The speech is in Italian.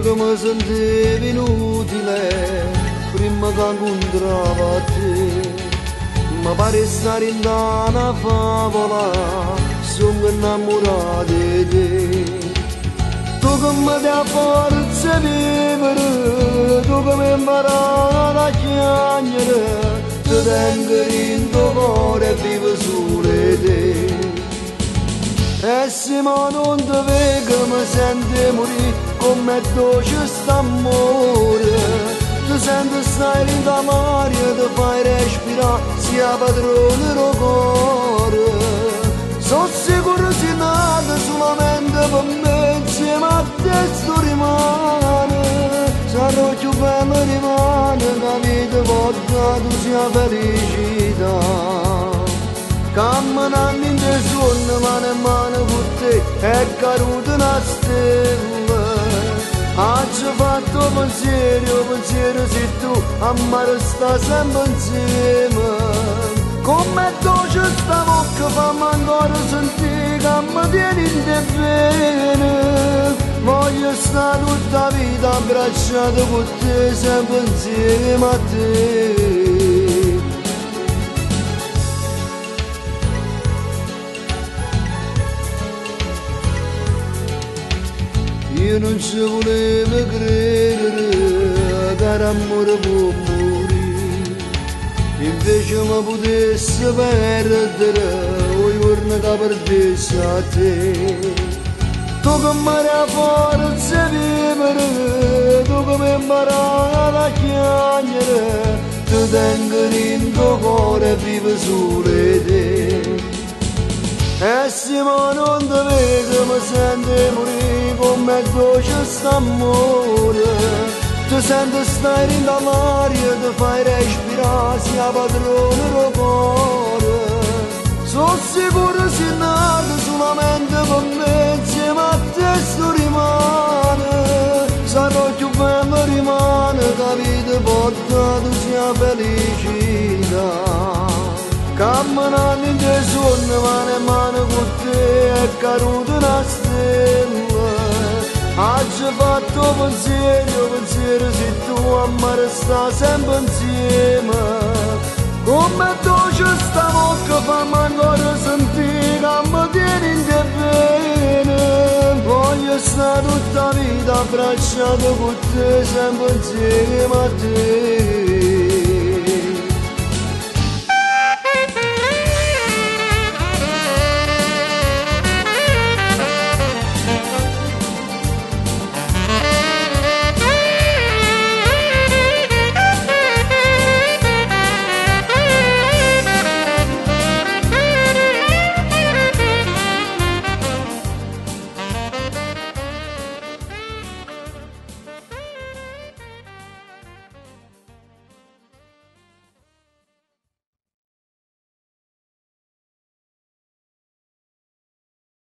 che mi sentivo inutile prima che incontravo te. Mi pare stare in una favola, sono innamorato di te. Tu che mi dai forza di vivere, tu che mi imparato a chiamare, ti tengo in tuo cuore e vivo solo te. E se non ti vedo mi sento morire, come dolce st'amore. Ti sento stare in l'aria, ti fai respirare, sia padrone del cuore. Sono sicuro sei nata solamente per me, insieme a te sto rimane. Sarò più bella rimane, la vita porta tu sia felicità. Camminando in te suono, mano in mano con te, è caduta una stella. Oggi ho fatto pensiero sei tu, a mare sta sempre insieme. Come dolce sta bocca, fammi ancora sentire che mi tieni in te bene. Voglio stare tutta la vita abbracciato con te, sempre insieme a te. Io non ci volevo credere che l'amore può morire, invece mi potessi perdere ogni giorno che perdessi a te. Tu che mi dai forza di vivere, tu che mi imparato a chiamare, ti tengo in tuo cuore e vivo solo te. E se non ti vedo mi sento morire, come dolce st'amore. Ti sento stare in l'aria, ti fai respirare, sia padrone del cuore. Sono sicuro sei nata solamente per me, insieme a te sto rimane. Sarò più bella rimane, che la vita porta tu sia felicità. Camminando in te suono, mano in mano con te, è caduta una stella. Oggi ho fatto pensiero sei tu, a mare sta sempre insieme. Come dolce sta bocca, fammi ancora sentire che mi tieni in te bene. Voglio stare tutta la vita abbracciato con te, sempre insieme a te.